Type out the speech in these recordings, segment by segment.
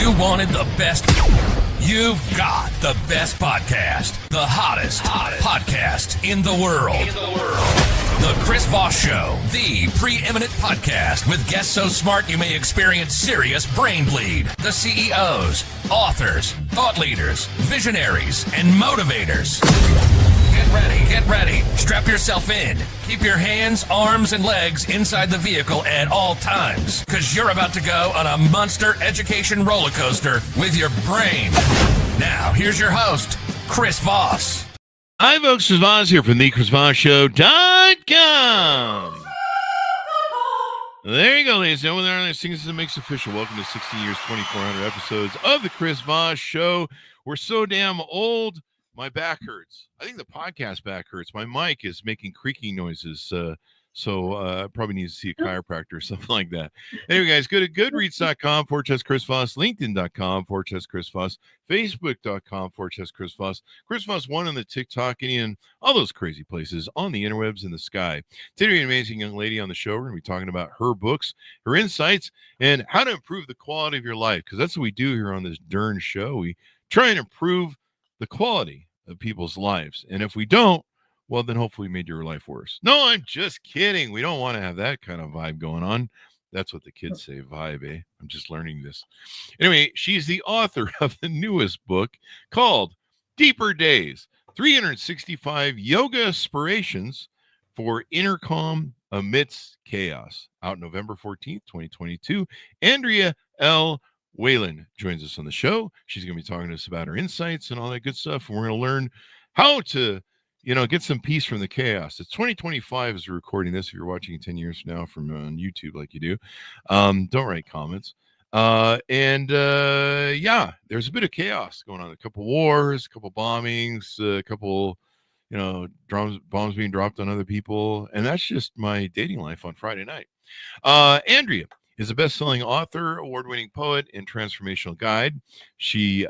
You wanted the best. You've got the best podcast. The hottest podcast in the world. The Chris Voss Show, the preeminent podcast with guests so smart you may experience serious brain bleed. The CEOs, authors, thought leaders, visionaries, and motivators. Get ready. Strap yourself in. Keep your hands, arms, and legs inside the vehicle at all times, because you're about to go on a monster education roller coaster with your brain. Now, here's your host, Chris Voss. Hi, folks. Chris Voss here from the ChrisVossShow.com. There you go, ladies and gentlemen. There are things that makes official. Welcome to 16 years, 2,400 episodes of the Chris Voss Show. We're so damn old. My back hurts. I think the podcast back hurts. My mic is making creaking noises, so I probably need to see a chiropractor or something like that. Anyway, guys, go to goodreads.com/Chris Voss, LinkedIn.com/Chris Voss, Facebook.com/Chris Voss, Chris Voss 1 on the TikTok, and all those crazy places on the interwebs in the sky. Today, an amazing young lady on the show. We're going to be talking about her books, her insights, and how to improve the quality of your life, because that's what we do here on this darn show. We try and improve the quality of people's lives. And if we don't, well, then hopefully we made your life worse. No, I'm just kidding. We don't want to have that kind of vibe going on. That's what the kids say, vibe, eh? I'm just learning this. Anyway, she's the author of the newest book called Deeper Days, 365 Yoga Inspirations for Inner Calm Amidst Chaos, out November 14th, 2022. Andrea L. Wehlann joins us on the show. She's going to be talking to us about her insights and all that good stuff. And we're going to learn how to, get some peace from the chaos. It's 2025 as we're recording this. If you're watching 10 years from now from on YouTube like you do, don't write comments. Yeah, there's a bit of chaos going on. A couple wars, a couple bombings, a couple, bombs being dropped on other people. And that's just my dating life on Friday night. Andrea is a best-selling author, award-winning poet, and transformational guide. She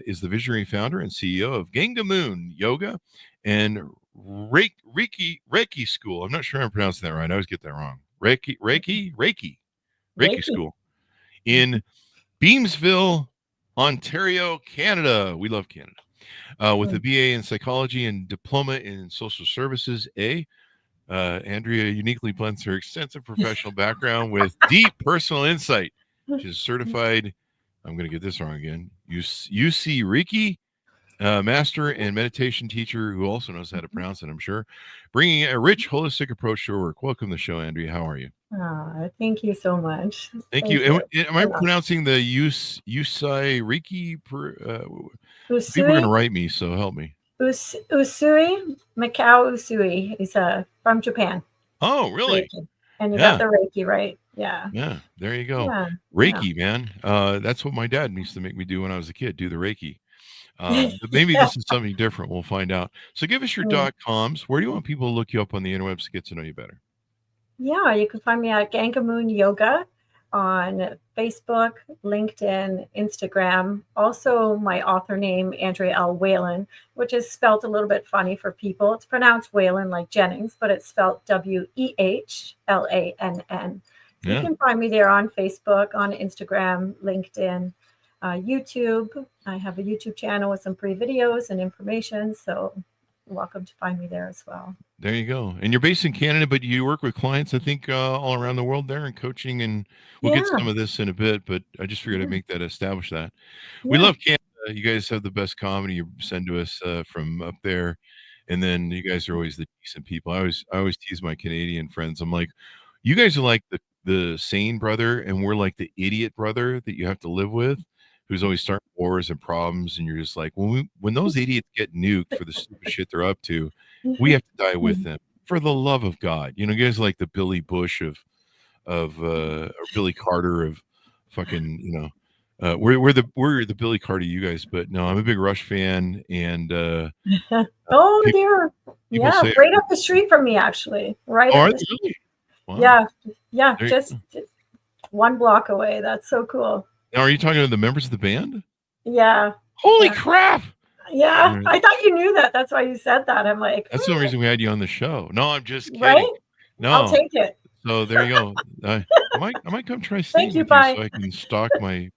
is the visionary founder and CEO of Gangamoon Yoga and Reiki School. I'm not sure I'm pronouncing that right. I always get that wrong. Reiki School in Beamsville, Ontario, Canada. We love Canada. With a BA in psychology and diploma in social services, Andrea uniquely blends her extensive professional background with deep personal insight. She's certified, I'm going to get this wrong again, UC Reiki master and meditation teacher who also knows how to pronounce it, I'm sure, bringing a rich, holistic approach to her work. Welcome to the show, Andrea. How are you? Thank you so much. Thank you. Am I pronouncing the UC Reiki? People are going to write me, so help me. Usui, Mikao Usui. He's from Japan. Oh, really? Reiki. And you got the Reiki, right? Yeah. Yeah, there you go. Yeah. Reiki, man. That's what my dad used to make me do when I was a kid, do the Reiki. But maybe this is something different. We'll find out. So give us your .coms. Where do you want people to look you up on the interwebs to get to know you better? Yeah, you can find me at Gangamoon Yoga on Facebook, LinkedIn, Instagram. Also, my author name, Andrea L. Wehlann, which is spelled a little bit funny for people. It's pronounced Wehlann like Jennings, but it's spelled Wehlann. You can find me there on Facebook, on Instagram, LinkedIn, YouTube. I have a YouTube channel with some free videos and information, so you're welcome to find me there as well. There you go. And you're based in Canada, but you work with clients, I think, all around the world there and coaching. And we'll get some of this in a bit, but I just figured I'd make that, establish that. We love Canada. You guys have the best comedy you send to us from up there. And then you guys are always the decent people. I always tease my Canadian friends. I'm like, you guys are like the sane brother, and we're like the idiot brother that you have to live with, who's always starting wars and problems. And you're just like, when those idiots get nuked for the stupid shit they're up to, we have to die with them, for the love of God. You guys are like the Billy Bush or Billy Carter of fucking, we're the Billy Carter, you guys. But no, I'm a big Rush fan, and oh dear, right up the street from me, actually, right. Oh, really? Wow. Yeah, just one block away. That's so cool. Now, are you talking to the members of the band? Yeah. Holy crap! Yeah, I thought you knew that. That's why you said that. I'm like, that's the reason we had you on the show. No, I'm just kidding. Right? No, I'll take it. So there you go. I might come try Thank staying you. with you so Bye. I can stalk my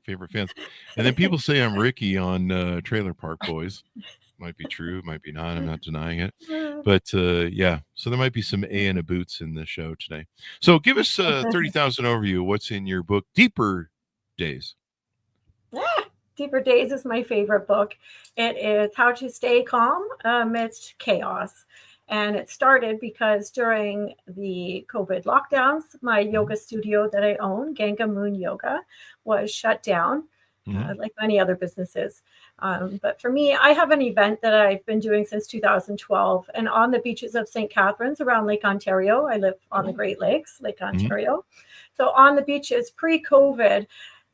favorite fans. And then people say I'm Ricky on Trailer Park Boys. Might be true, might be not. I'm not denying it. But yeah, so there might be some A and a Boots in the show today. So give us 30,000 overview. What's in your book, Deeper Days? Deeper Days is my favorite book. It is how to stay calm amidst chaos. And it started because during the COVID lockdowns, my yoga studio that I own, Ganga Moon Yoga, was shut down, like many other businesses. But for me, I have an event that I've been doing since 2012. And on the beaches of St. Catharines around Lake Ontario, I live on the Great Lakes, Lake Ontario. So on the beaches pre-COVID,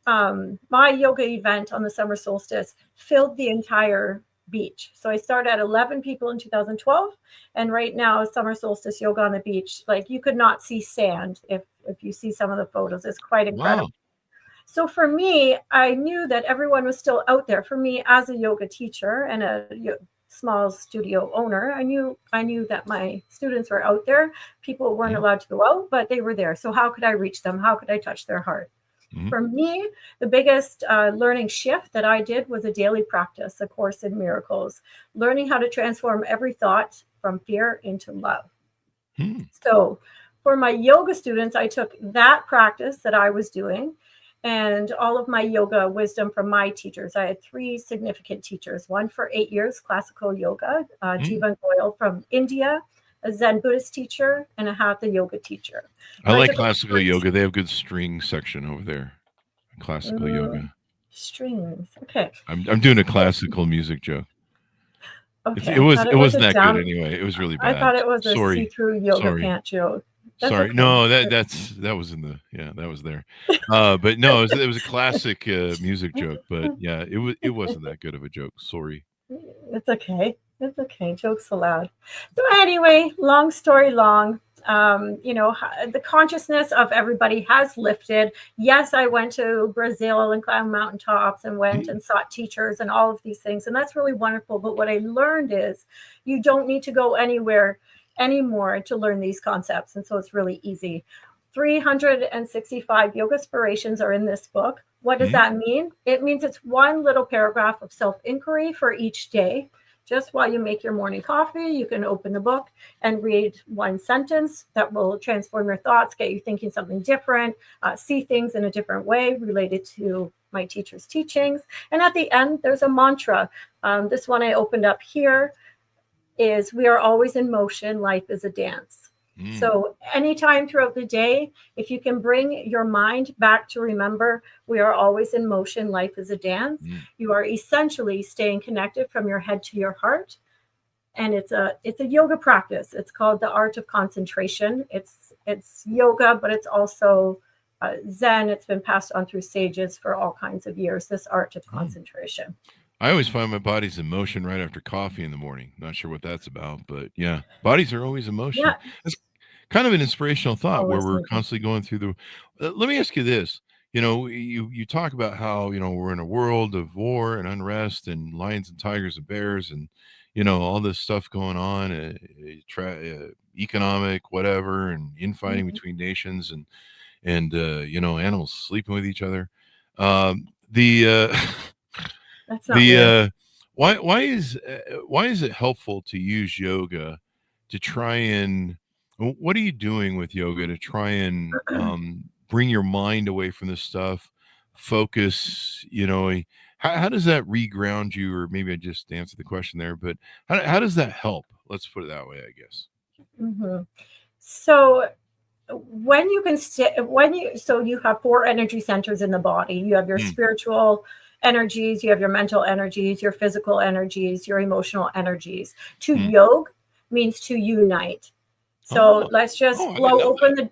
my yoga event on the summer solstice filled the entire beach. So I started at 11 people in 2012, and right now summer solstice yoga on the beach, like you could not see sand. If you see some of the photos, it's quite incredible. Wow. So for me, I knew that everyone was still out there. For me, as a yoga teacher and a small studio owner, I knew that my students were out there. People weren't allowed to go out, but they were there. So how could I reach them? How could I touch their heart? For me, the biggest learning shift that I did was a daily practice, A Course in Miracles, learning how to transform every thought from fear into love. So for my yoga students, I took that practice that I was doing and all of my yoga wisdom from my teachers. I had 3 significant teachers, one for 8 years, classical yoga, Jivan Goyal from India, a Zen Buddhist teacher, and a Hatha yoga teacher. I like classical yoga. They have good string section over there. Classical yoga. Strings. Okay. I'm doing a classical music joke. Okay. It wasn't that good anyway. It was really bad. I thought it was a see-through yoga pant joke. Sorry. Okay. No, that was in the that was there. But no, it was a classic music joke. But yeah, it wasn't that good of a joke. Sorry. It's okay. It's okay. Jokes allowed. So anyway, long story long, the consciousness of everybody has lifted. Yes, I went to Brazil and climbed mountaintops and went and sought teachers and all of these things. And that's really wonderful. But what I learned is you don't need to go anywhere anymore to learn these concepts. And so it's really easy. 365 yoga inspirations are in this book. What does that mean? It means it's one little paragraph of self-inquiry for each day. Just while you make your morning coffee, you can open the book and read one sentence that will transform your thoughts, get you thinking something different, see things in a different way related to my teacher's teachings. And at the end, there's a mantra. This one I opened up here is, we are always in motion. Life is a dance. So anytime throughout the day, if you can bring your mind back to remember we are always in motion, life is a dance, you are essentially staying connected from your head to your heart. And it's a yoga practice. It's called the art of concentration. It's yoga, but it's also Zen. It's been passed on through sages for all kinds of years, this art of concentration. I always find my body's in motion right after coffee in the morning. Not sure what that's about, but yeah, bodies are always in motion. Yeah. It's kind of an inspirational thought where we're constantly going through the. Let me ask you this. You talk about how, we're in a world of war and unrest and lions and tigers and bears and, all this stuff going on, economic, whatever, and infighting between nations and animals sleeping with each other. That's not weird. Why is it helpful to use yoga to try and, what are you doing with yoga to try and bring your mind away from this stuff, focus, how does that reground you? Or maybe I just answered the question there, but how does that help? Let's put it that way, I guess. So when you can so you have 4 energy centers in the body. You have your spiritual energies, you have your mental energies, your physical energies, your emotional energies. To yoga means to unite. So let's just blow open the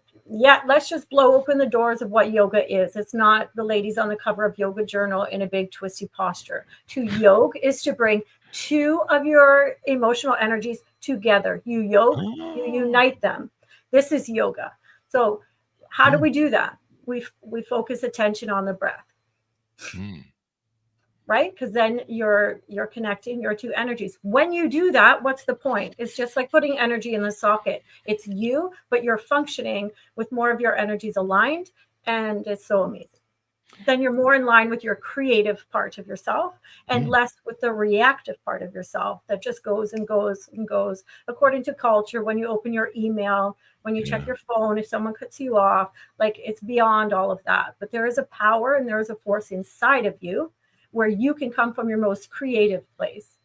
doors of what yoga is. It's not the ladies on the cover of Yoga Journal in a big twisty posture. To yoga is to bring 2 of your emotional energies together. You unite them. This is yoga. So how do we do that? We focus attention on the breath. right? Because then you're connecting your two energies. When you do that, what's the point? It's just like putting energy in the socket. It's you, but you're functioning with more of your energies aligned, and it's so amazing. Then you're more in line with your creative part of yourself and less with the reactive part of yourself that just goes and goes and goes according to culture. When you open your email, when you check your phone, if someone cuts you off, like, it's beyond all of that. But there is a power and there is a force inside of you where you can come from your most creative place.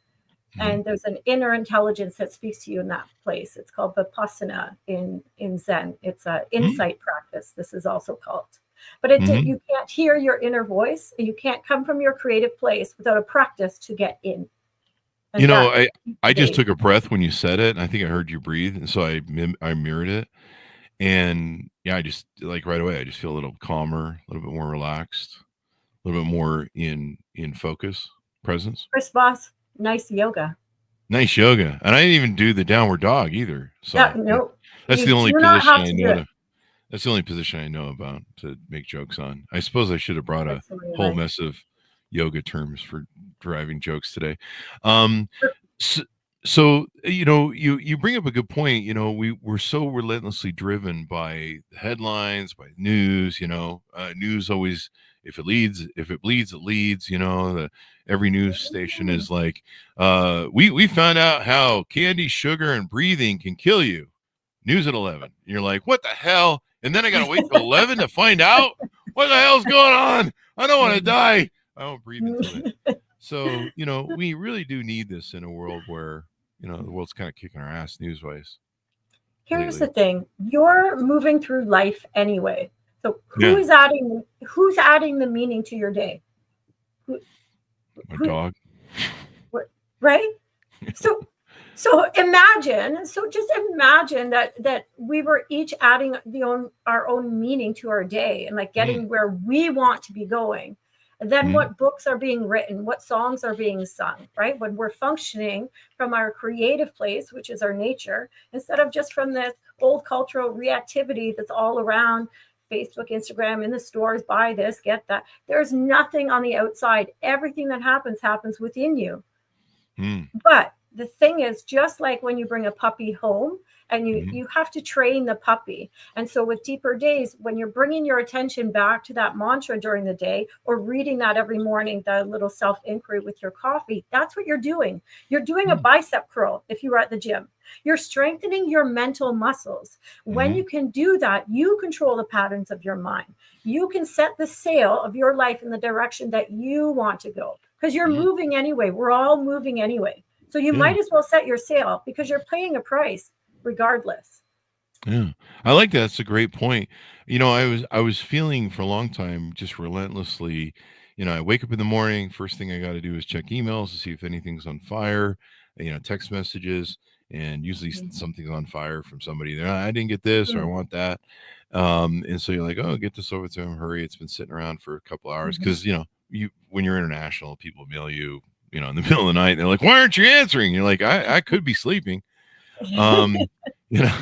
And there's an inner intelligence that speaks to you in that place. It's called Vipassana in Zen. It's an insight practice, this is also called. But you can't hear your inner voice. You can't come from your creative place without a practice to get in. And you know, I just took a breath when you said it, and I think I heard you breathe, and so I mirrored it. And yeah, I just, like, right away, I just feel a little calmer, a little bit more relaxed, a little bit more in focus, presence. Chris Voss, nice yoga. Nice yoga. And I didn't even do the downward dog either. So that's the only position I know. That's the only position I know about to make jokes on. I suppose I should have brought a whole mess of yoga terms for driving jokes today. So you know, you bring up a good point. You know, we're so relentlessly driven by headlines, by news. You know, news always, if it bleeds, it leads. You know, every news station is like, we found out how candy, sugar, and breathing can kill you. News at 11. And you're like, what the hell? And then I got to wait till 11 to find out what the hell's going on. I don't want to die. I don't breathe into it. So, you know, we really do need this in a world where, you know, the world's kind of kicking our ass news-wise. Here's the thing. You're moving through life anyway. So who's adding the meaning to your day? My dog. Right? So just imagine that we were each adding our own meaning to our day and, like, getting where we want to be going. And then what books are being written, what songs are being sung, right? When we're functioning from our creative place, which is our nature, instead of just from this old cultural reactivity that's all around Facebook, Instagram, in the stores, buy this, get that. There's nothing on the outside. Everything that happens within you. But the thing is, just like when you bring a puppy home and you have to train the puppy. And so with Deeper Days, when you're bringing your attention back to that mantra during the day or reading that every morning, that little self-inquiry with your coffee, that's what you're doing. You're doing a bicep curl if you were at the gym. You're strengthening your mental muscles. When you can do that, you control the patterns of your mind. You can set the sail of your life in the direction that you want to go because you're moving anyway. We're all moving anyway. So you might as well set your sail because you're paying a price regardless. Yeah, I like that. That's a great point. You know, I was feeling for a long time just relentlessly, you know, I wake up in the morning, first thing I got to do is check emails to see if anything's on fire, you know, text messages, and usually something's on fire from somebody there. I didn't get this or I want that. And so you're like, oh, get this over to them, hurry. It's been sitting around for a couple hours because, you know, when you're international, people mail you, you know, in the middle of the night, they're like, why aren't you answering? You're like, I could be sleeping. You know,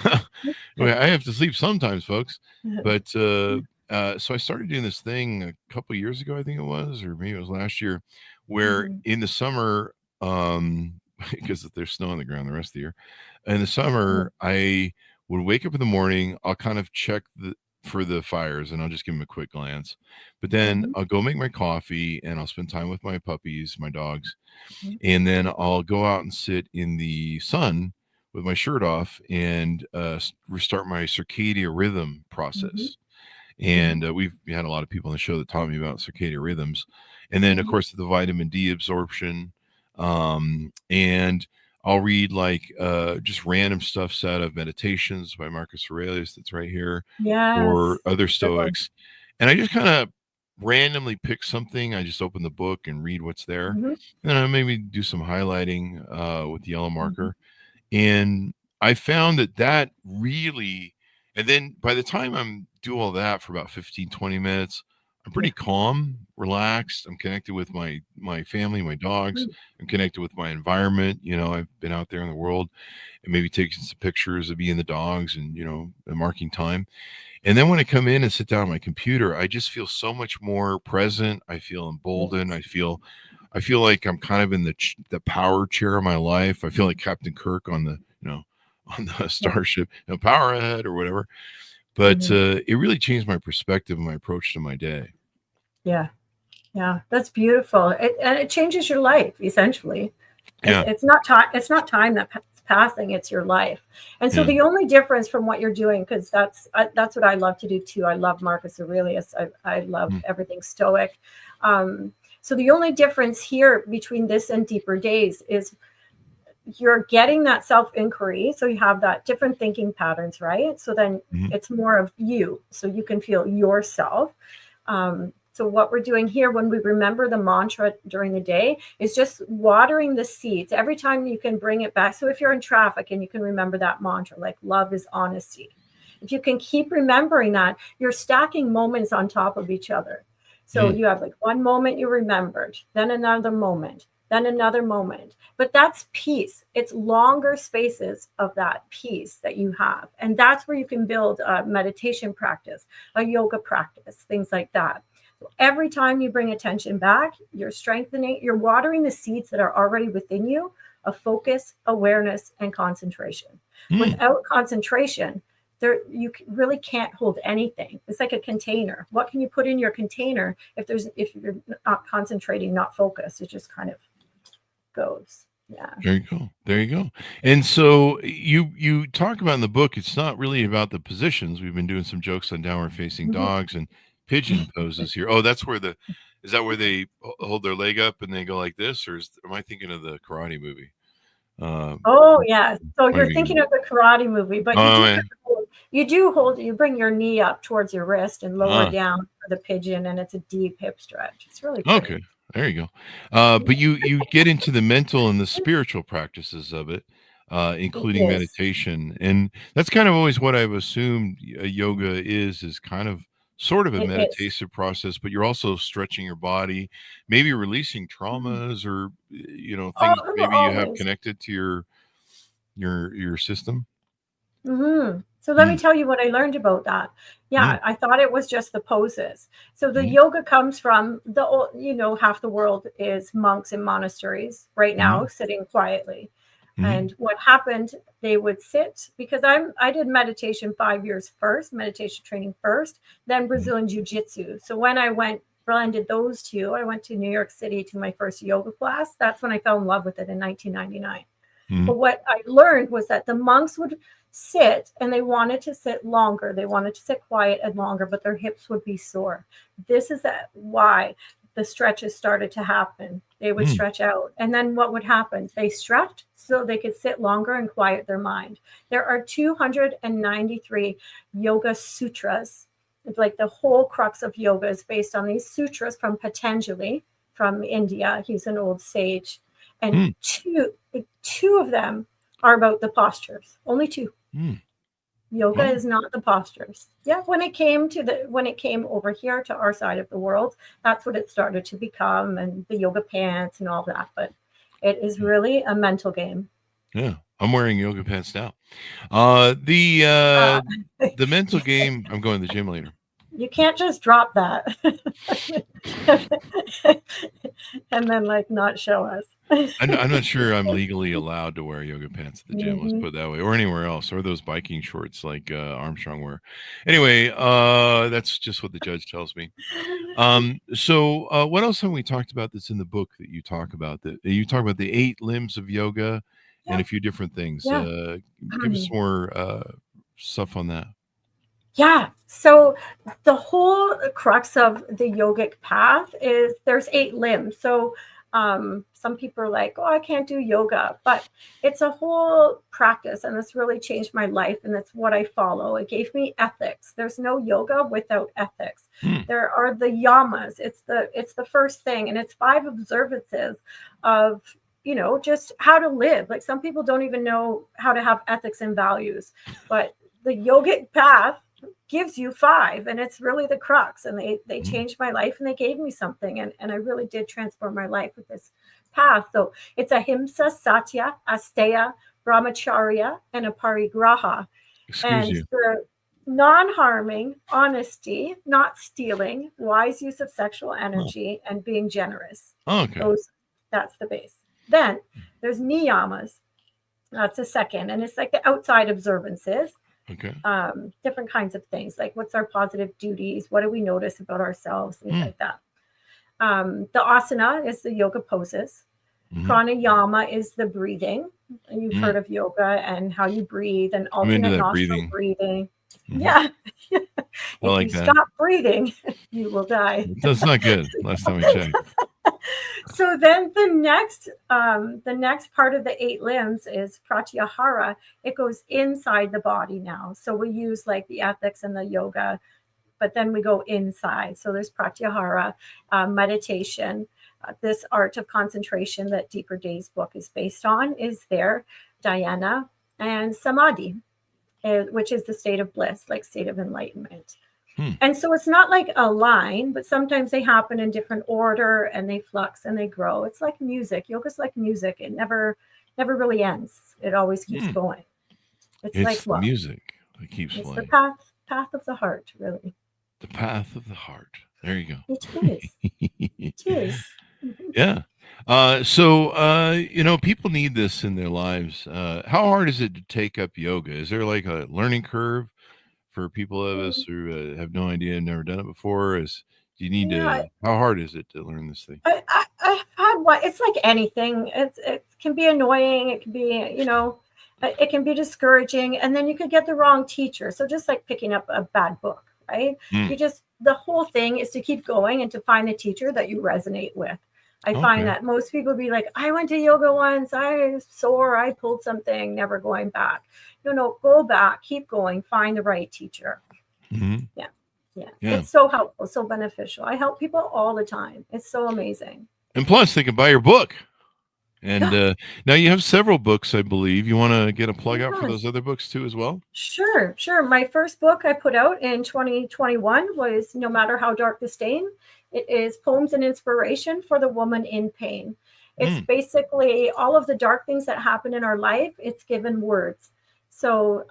I have to sleep sometimes, folks. But so I started doing this thing a couple of years ago, I think it was, or maybe it was last year, where in the summer, because there's snow on the ground the rest of the year, in the summer, I would wake up in the morning, I'll kind of check for the fires and I'll just give them a quick glance, but then I'll go make my coffee and I'll spend time with my puppies, my dogs, and then I'll go out and sit in the sun with my shirt off and restart my circadian rhythm process. And we had a lot of people on the show that taught me about circadian rhythms, and then of course the vitamin D absorption, and I'll read like just random stuff out of Meditations by Marcus Aurelius that's right here, or other Stoics. And I just kind of randomly pick something. I just open the book and read what's there. And I maybe do some highlighting with the yellow marker. And I found that really, and then by the time I'm do all that for about 15, 20 minutes, I'm pretty calm, relaxed. I'm connected with my family, my dogs. I'm connected with my environment. You know, I've been out there in the world and maybe taking some pictures of me and the dogs and, you know, marking time. And then when I come in and sit down on my computer, I just feel so much more present. I feel emboldened. I feel I feel like I'm kind of in the power chair of my life. I feel like Captain Kirk on the, on the starship, power ahead or whatever. But it really changed my perspective and my approach to my day. Yeah. Yeah. That's beautiful. And it changes your life, essentially. Yeah. It's not time. It's not time that's passing. It's your life. And so the only difference from what you're doing, because that's what I love to do too. I love Marcus Aurelius. I love everything Stoic. So the only difference here between this and Deeper Days is you're getting that self-inquiry. So you have that different thinking patterns, right? So then it's more of you. So you can feel yourself. So what we're doing here when we remember the mantra during the day is just watering the seeds. Every time you can bring it back. So if you're in traffic and you can remember that mantra, like love is honesty. If you can keep remembering that, you're stacking moments on top of each other. So you have like one moment you remembered, then another moment, then another moment. But that's peace. It's longer spaces of that peace that you have. And that's where you can build a meditation practice, a yoga practice, things like that. Every time you bring attention back, you're strengthening, you're watering the seeds that are already within you of focus, awareness, and concentration. Without concentration, you really can't hold anything. It's like a container. What can you put in your container if you're not concentrating, not focused? It just kind of goes. Yeah. There you go. And so you talk about in the book, it's not really about the positions. We've been doing some jokes on downward facing dogs and pigeon poses here. Oh, is that where they hold their leg up and they go like this? Or am I thinking of the karate movie? Yeah. So you're thinking of the karate movie, but you bring your knee up towards your wrist and lower down for the pigeon, and it's a deep hip stretch. It's really pretty. Okay. There you go. But you get into the mental and the spiritual practices of it, including meditation. And that's kind of always what I've assumed yoga is kind of sort of a meditative process, but you're also stretching your body, maybe releasing traumas or, things maybe you have connected to your system. So let me tell you what I learned about that. I thought it was just the poses. So the yoga comes from half the world is monks in monasteries right now sitting quietly. And what happened, they would sit, because I did meditation 5 years first, meditation training first, then Brazilian Jiu-Jitsu. So when I blended those two, I went to New York City to my first yoga class. That's when I fell in love with it in 1999. But what I learned was that the monks would sit and they wanted to sit longer. They wanted to sit quiet and longer, but their hips would be sore. This is why the stretches started to happen. They would stretch out. And then what would happen? They stretched so they could sit longer and quiet their mind. There are 293 yoga sutras. It's like the whole crux of yoga is based on these sutras from Patanjali from India. He's an old sage. And two of them are about the postures. Only two. Yoga is not the postures. Yeah, when it came over here to our side of the world, that's what it started to become, and the yoga pants and all that. But it is really a mental game. Yeah, I'm wearing yoga pants now. The mental game. I'm going to the gym later. You can't just drop that and then not show us. I'm not sure I'm legally allowed to wear yoga pants at the gym. Let's put it that way, or anywhere else, or those biking shorts like Armstrong wear. Anyway, that's just what the judge tells me. So what else have we talked about that's in the book that you talk about? That you talk about the 8 limbs of yoga and a few different things. Give us more stuff on that. Yeah. So the whole crux of the yogic path is there's 8 limbs. So some people are like, oh, I can't do yoga, but it's a whole practice, and it's really changed my life, and that's what I follow. It gave me ethics. There's no yoga without ethics. There are the yamas. It's the first thing, and it's 5 observances of just how to live. Like, some people don't even know how to have ethics and values, but the yogic path gives you 5, and it's really the crux, and they changed my life, and they gave me something, and I really did transform my life with this path. So it's ahimsa, satya, asteya, brahmacharya, and aparigraha. The non-harming, honesty, not stealing, wise use of sexual energy, and being generous. Okay. That's the base. Then there's niyamas. That's the second. And it's like the outside observances. Okay. Different kinds of things, like what's our positive duties? What do we notice about ourselves? Things like that. The asana is the yoga poses. Pranayama is the breathing. You've heard of yoga and how you breathe and alternate nostril breathing. Yeah. If like you that. stop breathing, you will die. That's not good. Last time I checked. So then the next part of the 8 limbs is pratyahara. It goes inside the body now. So we use like the ethics and the yoga, but then we go inside. So there's pratyahara, meditation. This art of concentration that Deeper Days book is based on is there, dhyana, and samadhi, which is the state of bliss, like state of enlightenment. And so it's not like a line, but sometimes they happen in different order and they flux and they grow. It's like music. Yoga's like music. It never really ends. It always keeps going. It's like the music that keeps it's playing. the path of the heart, really. The path of the heart. There you go. It is. It is. Yeah. So people need this in their lives. How hard is it to take up yoga? Is there like a learning curve for people of us who have no idea, never done it before? Do you need to? How hard is it to learn this thing? I had one. It's like anything. It can be annoying. It can be, it can be discouraging, and then you could get the wrong teacher. So just like picking up a bad book, right? The whole thing is to keep going and to find a teacher that you resonate with. I find that most people be like, I went to yoga once, I was sore, I pulled something, never going back. No, go back, keep going, find the right teacher. Yeah. It's so helpful, so beneficial. I help people all the time. It's so amazing. And plus, they can buy your book. And now you have several books, I believe. You want to get a plug out for those other books too as well? Sure. My first book I put out in 2021 was No Matter How Dark the Stain. It is Poems and Inspiration for the Woman in Pain. It's basically all of the dark things that happen in our life. It's given words. So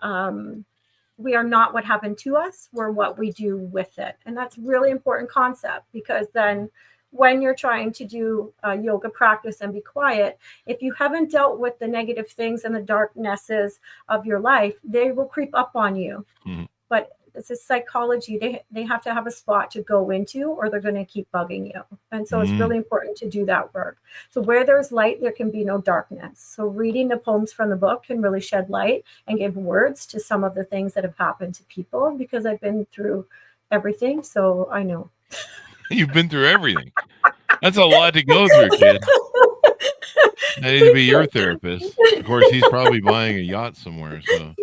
we are not what happened to us. We're what we do with it. And that's a really important concept, because then when you're trying to do yoga practice and be quiet, if you haven't dealt with the negative things and the darknesses of your life, they will creep up on you. But it's a psychology. They have to have a spot to go into, or they're going to keep bugging you. And so it's really important to do that work. So where there's light, there can be no darkness. So reading the poems from the book can really shed light and give words to some of the things that have happened to people, because I've been through everything. So I know. You've been through everything. That's a lot to go through, kid. I need to be your therapist. Of course, he's probably buying a yacht somewhere. So.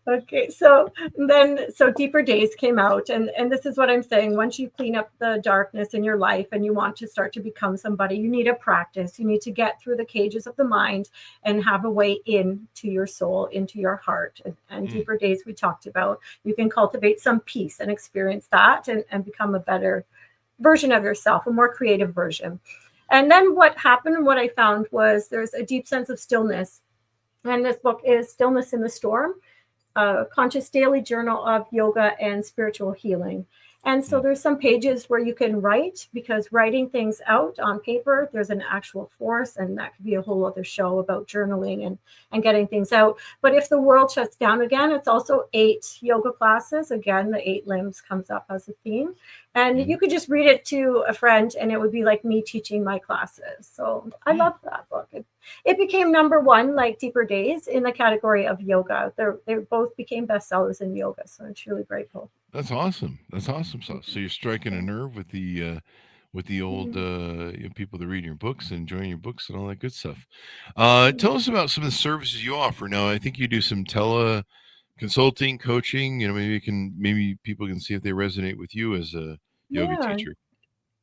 Okay, so Deeper Days came out, and this is what I'm saying. Once you clean up the darkness in your life and you want to start to become somebody, you need a practice. You need to get through the cages of the mind and have a way into your soul, into your heart. And Deeper Days, we talked about, you can cultivate some peace and experience that and become a better version of yourself, a more creative version. And then what happened and what I found was there's a deep sense of stillness. And this book is Stillness in the Storm, a conscious daily journal of yoga and spiritual healing. And so there's some pages where you can write, because writing things out on paper, there's an actual force, and that could be a whole other show about journaling and getting things out. But if the world shuts down again, it's also 8 yoga classes. Again, the 8 limbs comes up as a theme. And you could just read it to a friend, and it would be like me teaching my classes. So I love that book. It became #1, like Deeper Days, in the category of yoga. They both became bestsellers in yoga. So I'm truly grateful. That's awesome. So you're striking a nerve with the old people that read your books and enjoying your books and all that good stuff. Tell us about some of the services you offer. Now, I think you do some consulting, coaching. Maybe people can see if they resonate with you as a yoga teacher.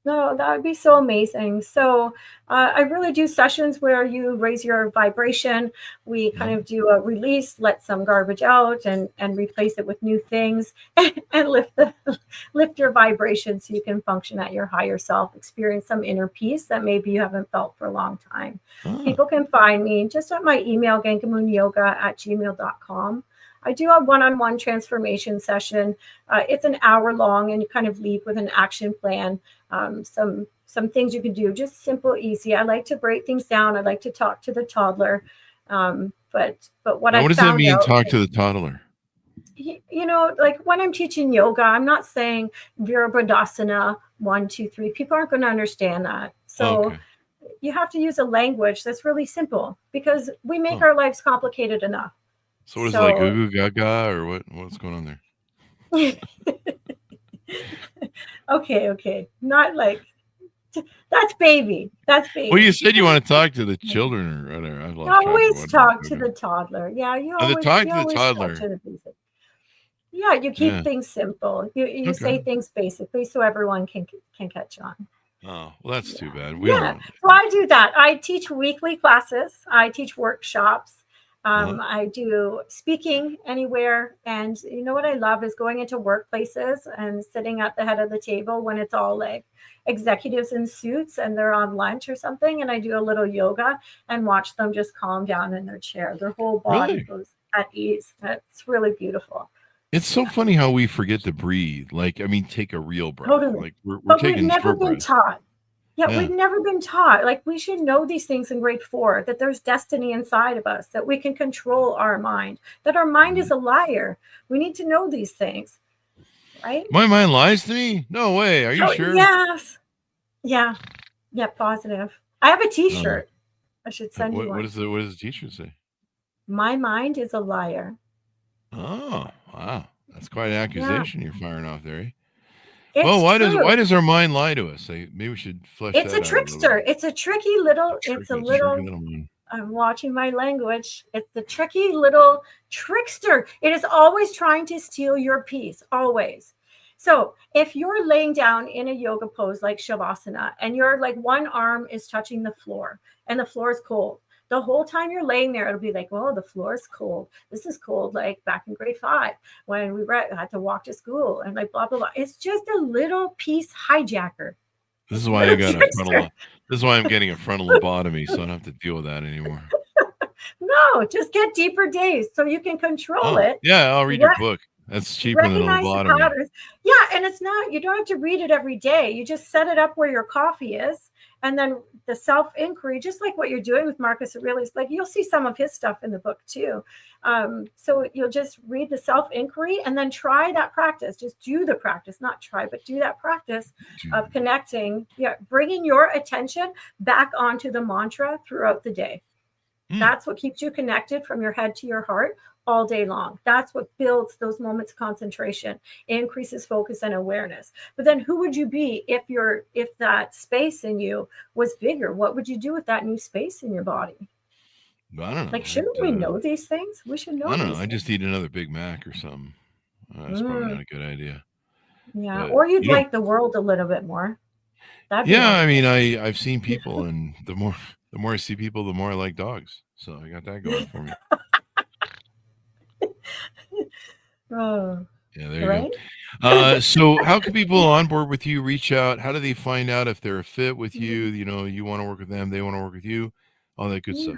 No, that would be so amazing. So I really do sessions where you raise your vibration. We kind of do a release, let some garbage out, and replace it with new things, and lift your vibration so you can function at your higher self, experience some inner peace that maybe you haven't felt for a long time. People can find me just at my email, gangamoonyoga@gmail.com. I do a one-on-one transformation session. It's an hour long, and you kind of leave with an action plan. some things you can do, just simple, easy. I like to break things down. I like to talk to the toddler. But what Now, I what does that found mean? out, Talk to the toddler. you know, like when I'm teaching yoga, I'm not saying Virabhadasana 1, 2, 3. People aren't going to understand that. So Okay. you have to use a language that's really simple because we make Oh. our lives complicated enough. So what is it, like goo goo gaga or what's going on there? Okay. Not like that's baby. That's baby. Well, you said you want to talk to the children or whatever. I've lost track of Always what talk to the toddler. Yeah, you Oh, always talk you to the always toddler. talk to the basic. Yeah, you keep Yeah. things simple. You Okay. say things basically so everyone can catch on. Oh, well, that's too bad. Yeah. So I do that. I teach weekly classes. I teach workshops. I do speaking anywhere. And you know what I love is going into workplaces and sitting at the head of the table when it's all like executives in suits and they're on lunch or something. And I do a little yoga and watch them just calm down in their chair. Their whole body goes at ease. It's really beautiful. It's so funny how we forget to breathe. Like, I mean, take a real breath. Totally. Like we're But taking we've never short been breaths. taught. Yeah. We've never been taught. Like we should know these things in grade 4, that there's destiny inside of us, that we can control our mind, that our mind is a liar. We need to know these things, right? My mind lies to me? No way. Are you sure? Yes. Yeah. Yeah, positive. I have a t-shirt. I should send you one. What does the t-shirt say? My mind is a liar. Oh, wow. That's quite an accusation you're firing off there, eh? It's well, why true. does our mind lie to us? Maybe we should flesh It's that out. It's a trickster. It's a tricky little. One. I'm watching my language. It's the tricky little trickster. It is always trying to steal your peace. Always. So if you're laying down in a yoga pose like Shavasana and you're like one arm is touching the floor and the floor is cold, the whole time you're laying there, it'll be like, oh, the floor is cold. This is cold, like back in grade 5 when we had to walk to school and like blah, blah, blah. It's just a little piece hijacker. This is why I got a frontal. This is why I'm getting a frontal lobotomy, so I don't have to deal with that anymore. No, just get deeper days so you can control it. Yeah, I'll read your book. That's cheaper than a lobotomy. Yeah, and it's not, you don't have to read it every day. You just set it up where your coffee is. And then the self-inquiry, just like what you're doing with Marcus Aurelius, like you'll see some of his stuff in the book too. So you'll just read the self-inquiry and then try that practice. Just do the practice, not try, but do that practice of connecting, bringing your attention back onto the mantra throughout the day. That's what keeps you connected from your head to your heart all day long. That's what builds those moments of concentration, increases focus and awareness. But then who would you be if that space in you was bigger? What would you do with that new space in your body? I don't know. Like, shouldn't we know these things? We should know. I don't know. I just eat another Big Mac or something. That's probably not a good idea. Yeah. But, or you'd like the world a little bit more. I mean, I've seen people, and the more I see people, the more I like dogs. So I got that going for me. Oh, yeah, there you go. So how can people on board with you reach out? How do they find out if they're a fit with you? You know, you want to work with them, they want to work with you, all that good stuff.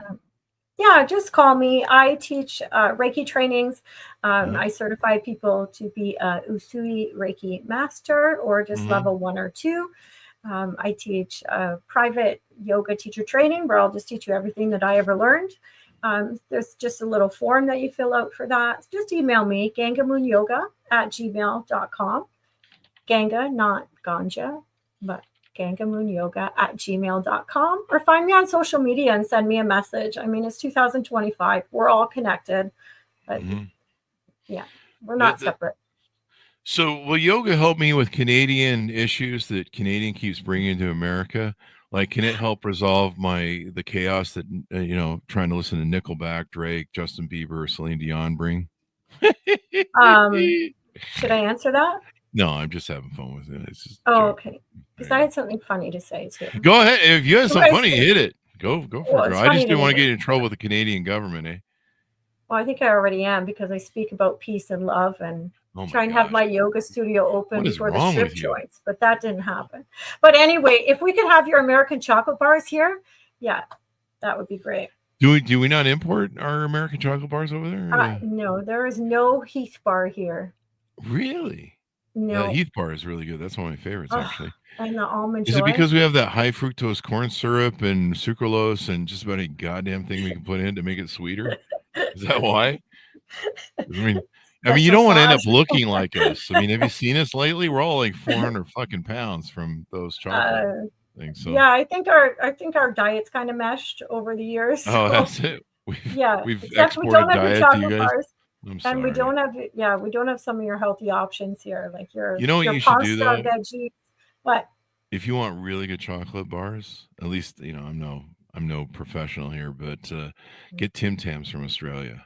Yeah, just call me. I teach Reiki trainings. I certify people to be a Usui Reiki master or just level 1 or 2. I teach private yoga teacher training where I'll just teach you everything that I ever learned. There's just a little form that you fill out for that. Just email me, gangamoonyoga@gmail.com. Ganga, not ganja, but gangamoonyoga@gmail.com. Or find me on social media and send me a message. I mean, it's 2025. We're all connected. But yeah, we're not separate. So will yoga help me with Canadian issues that Canadian keeps bringing to America? Like, can it help resolve the chaos that, trying to listen to Nickelback, Drake, Justin Bieber, Celine Dion bring? Should I answer that? No, I'm just having fun with it. It's just okay. Because I had something funny to say too. Go ahead. If you have something funny, hit it. Go for it. I just didn't want to get in trouble with the Canadian government, eh? Well, I think I already am because I speak about peace and love and try and have my yoga studio open before the strip joints, but that didn't happen. But anyway, if we could have your American chocolate bars here, yeah, that would be great. Do we not import our American chocolate bars over there? No, there is no Heath bar here. Really? No. Heath bar is really good. That's one of my favorites, actually. And the almond Is joy. it because we have that high fructose corn syrup and sucralose and just about any goddamn thing we can put in to make it sweeter? Is that why? I mean, you don't want to end up looking like us. I mean, have you seen us lately? We're all like 400 fucking pounds from those chocolate things. So yeah, I think our diet's kind of meshed over the years. oh, that's it. We've except we exported don't have diet the to chocolate you guys. bars, I'm sorry. and we don't have some of your healthy options here, like your You know what your you should do pasta, though? veggies. What? If you want really good chocolate bars, at least I'm no professional here, but get Tim Tams from Australia.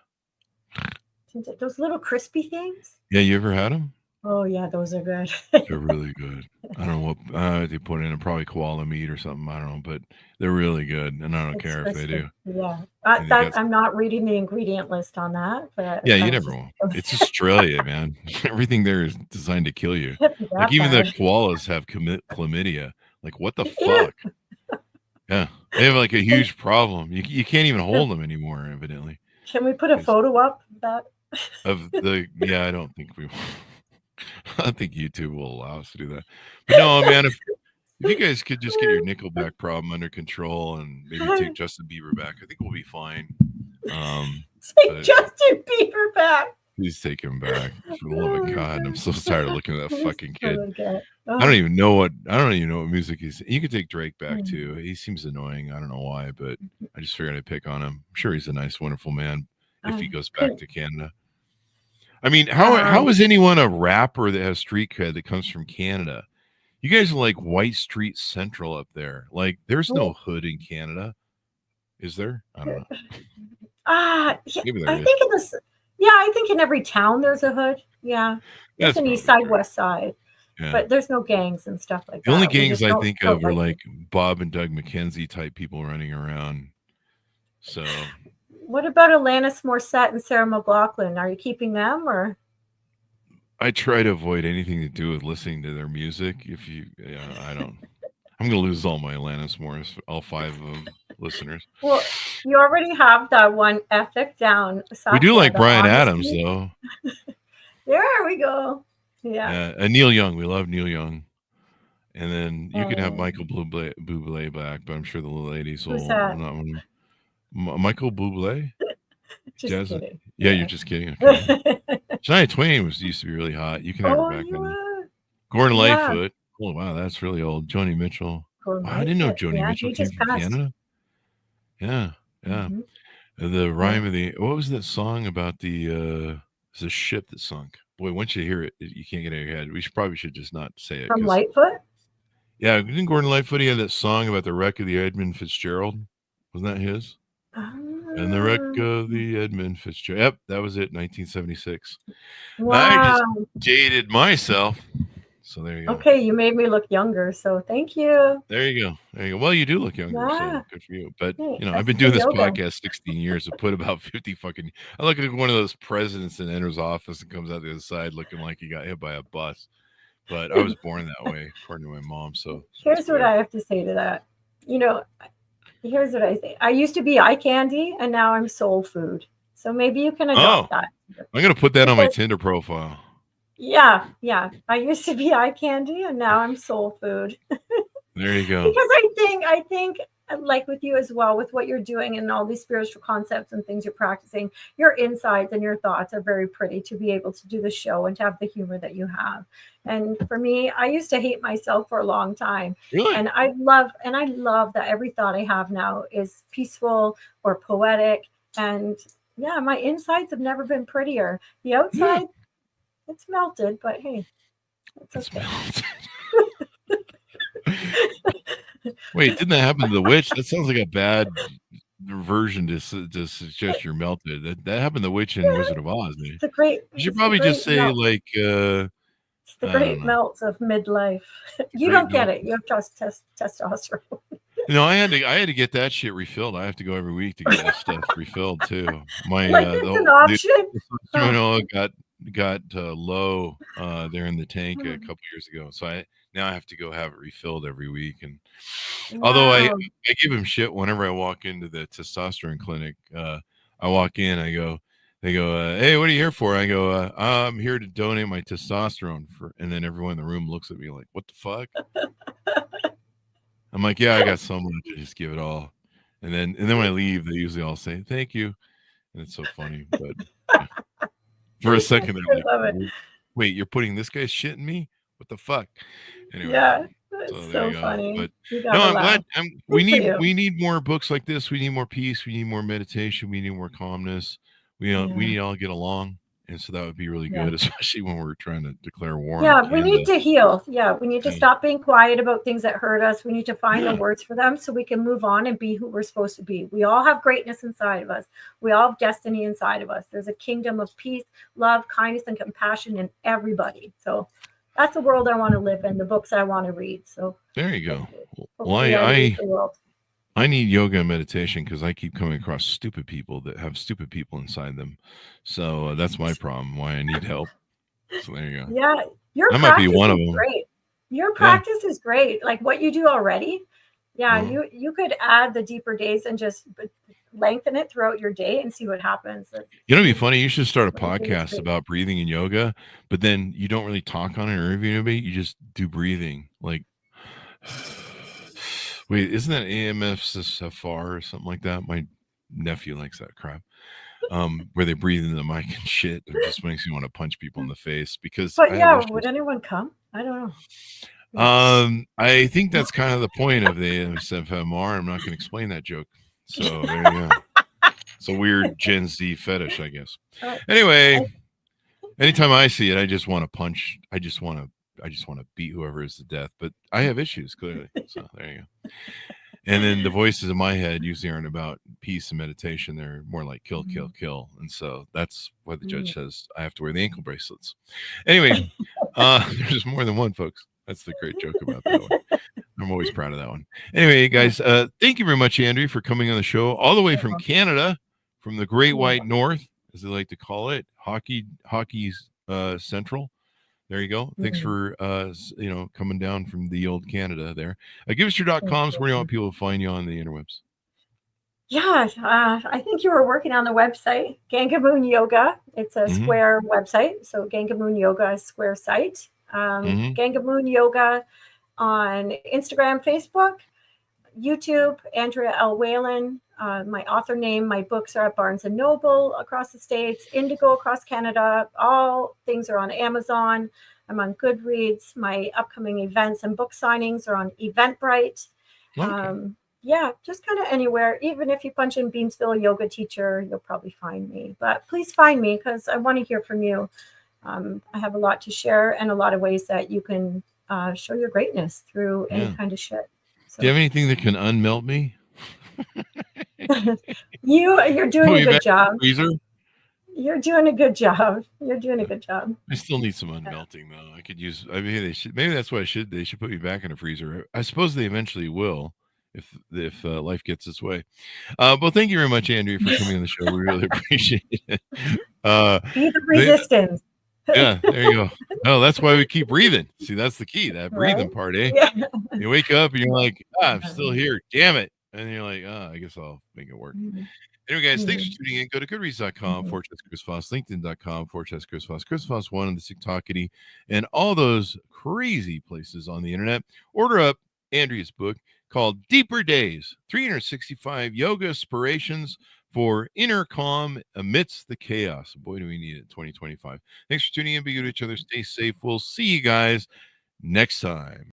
Those little crispy things. Yeah, you ever had them? Oh yeah, those are good. They're really good. I don't know what they put in it, probably koala meat or something. I don't know, but they're really good, and I don't It's care if they crispy. do. Yeah, And they got I'm not reading the ingredient list on that, but yeah, you never will. It's Australia, man. Everything there is designed to kill you. Can't be Like that even the bad. koalas have chlamydia. Like what the Ew. fuck? Yeah, they have like a huge problem. You can't even hold them anymore, evidently. Can we put a photo up of that? Of the I don't think we. I don't think YouTube will allow us to do that. But no, man, if you guys could just get your Nickelback problem under control and maybe take Justin Bieber back, I think we'll be fine. Take Justin Bieber back. Please take him back. For the love of God, I'm so tired of looking at that fucking kid. Oh. I don't even know what music he's. You could take Drake back too. He seems annoying. I don't know why, but I just figured I'd pick on him. I'm sure he's a nice, wonderful man if he goes back to Canada. I mean, how is anyone a rapper that has street cred that comes from Canada? You guys are like White Street Central up there. Like, there's no hood in Canada, is there? I don't know. Maybe there is. I think in every town there's a hood. Yeah, there's an east side, west side, but there's no gangs and stuff like that. The only gangs I think of are like Bob and Doug McKenzie type people running around. So. What about Alanis Morissette and Sarah McLachlan? Are you keeping them or? I try to avoid anything to do with listening to their music. I don't. I'm gonna lose all my Alanis Morris, all 5 of them listeners. Well, you already have that one ethic down. We do like Bryan Adams, though. There we go. Yeah. And Neil Young. We love Neil Young. And then you can have Michael Bublé back, but I'm sure the ladies will not want to. Michael Bublé? Just kidding. Yeah, you're just kidding. Okay. Shania Twain used to be really hot. You can have her back. Gordon Lightfoot. Oh, wow, that's really old. Joni Mitchell. Wow, I didn't know Joni Mitchell came from Canada. Yeah. Mm-hmm. The rhyme of what was that song about the ship that sunk? Boy, once you hear it, you can't get it in your head. We probably should just not say it. From Lightfoot? Yeah, didn't Gordon Lightfoot, he had that song about the wreck of the Edmund Fitzgerald? Wasn't that his? And the wreck of the Edmund Fitzgerald. Yep, that was it, 1976. Wow. I just dated myself. So there you go. Okay, you made me look younger, so thank you. There you go. Well, you do look younger, so good for you. But, I've been doing this podcast 16 years. I put about 50 fucking... I look like one of those presidents that enters office and comes out the other side looking like he got hit by a bus. But I was born that way, according to my mom. So here's what I have to say to that. Here's what I say. I used to be eye candy, and now I'm soul food. So maybe you can adopt that. I'm going to put that on my Tinder profile. Yeah. I used to be eye candy, and now I'm soul food. There you go. Because I think, like with you as well, with what you're doing and all these spiritual concepts and things you're practicing, your insides and your thoughts are very pretty to be able to do the show and to have the humor that you have. And for me, I used to hate myself for a long time. Really? And I love that every thought I have now is peaceful or poetic. And yeah, my insides have never been prettier. The outside, it's melted, but hey, it's okay. Wait, didn't that happen to the witch? That sounds like a bad version to suggest you're melted. That happened to the witch in Wizard of Oz. You should probably just say melt. Like it's the great melt of midlife. You don't get it. You have testosterone. I had to get that shit refilled. I have to go every week to get that stuff refilled too. My it's an option. Got low there in the tank a couple years ago, so now I have to go have it refilled every week. And although I give him shit whenever I walk into the testosterone clinic, I walk in, I go, They go, hey, what are you here for? I go, I'm here to donate my testosterone and then everyone in the room looks at me like, what the fuck? I'm like, yeah, I got so much to just give it all. And then when I leave, they usually all say, thank you. And it's so funny. But yeah. For a second, they're like, wait, you're putting this guy's shit in me? What the fuck? Anyway. Yeah, that's so funny. But no, I'm glad. We need more books like this. We need more peace. We need more meditation. We need more calmness. We need all to get along, and so that would be really good, especially when we're trying to declare war. Yeah, we need to heal. Yeah, we need to stop being quiet about things that hurt us. We need to find the words for them so we can move on and be who we're supposed to be. We all have greatness inside of us. We all have destiny inside of us. There's a kingdom of peace, love, kindness, and compassion in everybody. So that's the world I want to live in, the books I want to read. So there you go. Well, I need yoga and meditation because I keep coming across stupid people that have stupid people inside them. So that's my problem, why I need help. So there you go. Yeah, your that might be one of them. Great. Your practice is great. Like what you do already. Yeah, you could add the deeper days and just lengthen it throughout your day and see what happens. You know, it'd be funny. You should start a podcast about breathing and yoga, but then you don't really talk on it or interview anybody. You just do breathing. Like, wait, isn't that AMFSFR or something like that? My nephew likes that crap. Where they breathe into the mic and shit. It just makes you want to punch people in the face because. But yeah, would anyone come? I don't know. I think that's kind of the point of the AMFMR. I'm not going to explain that joke. So there you go. It's a weird Gen Z fetish, I guess. Anyway, anytime I see it, I just want to punch. I just want to beat whoever is to death. But I have issues clearly. So there you go. And then the voices in my head usually aren't about peace and meditation. They're more like kill, kill, kill. And so that's why the judge says I have to wear the ankle bracelets. Anyway, there's more than one, folks. That's the great joke about that one. I'm always proud of that one. Anyway, guys, thank you very much, Andrea, for coming on the show all the way from Canada, from the Great White North, as they like to call it, hockey Central. There you go. Thanks for coming down from the old Canada there. Give us your .coms. Where do you want people to find you on the interwebs? Yeah, I think you were working on the website, Gangamoon Yoga. It's a square website. So Gangamoon Yoga is square site. Gangamoon Yoga on Instagram, Facebook, YouTube, Andrea L. Wehlann. My author name, my books are at Barnes & Noble across the States, Indigo across Canada. All things are on Amazon. I'm on Goodreads. My upcoming events and book signings are on Eventbrite. Okay. Yeah, just kind of anywhere. Even if you punch in Beamsville Yoga Teacher, you'll probably find me. But please find me because I want to hear from you. I have a lot to share and a lot of ways that you can show your greatness through any kind of shit. So. Do you have anything that can unmelt me? You're doing a good job. You're doing a good job. You're doing a good job. I still need some unmelting though. I could use. I mean, maybe that's what they should put me back in a freezer. I suppose they eventually will, if life gets its way. Well, thank you very much, Andrea, for coming on the show. We really appreciate it. Be the resistance. Yeah, there you go. Oh, that's why we keep breathing. See, that's the key. That breathing part, eh? Yeah. You wake up and you're like, I'm still here. Damn it. And you're like, I guess I'll make it work. Anyway, guys, thanks for tuning in. Go to goodreads.com/Chris Voss, LinkedIn.com/Chris Voss, Chris Voss 1 on the TikTokity, and all those crazy places on the internet. Order up Andrea's book called Deeper Days, 365 Yoga Inspirations for Inner Calm Amidst the Chaos. Boy, do we need it 2025. Thanks for tuning in. Be good to each other. Stay safe. We'll see you guys next time.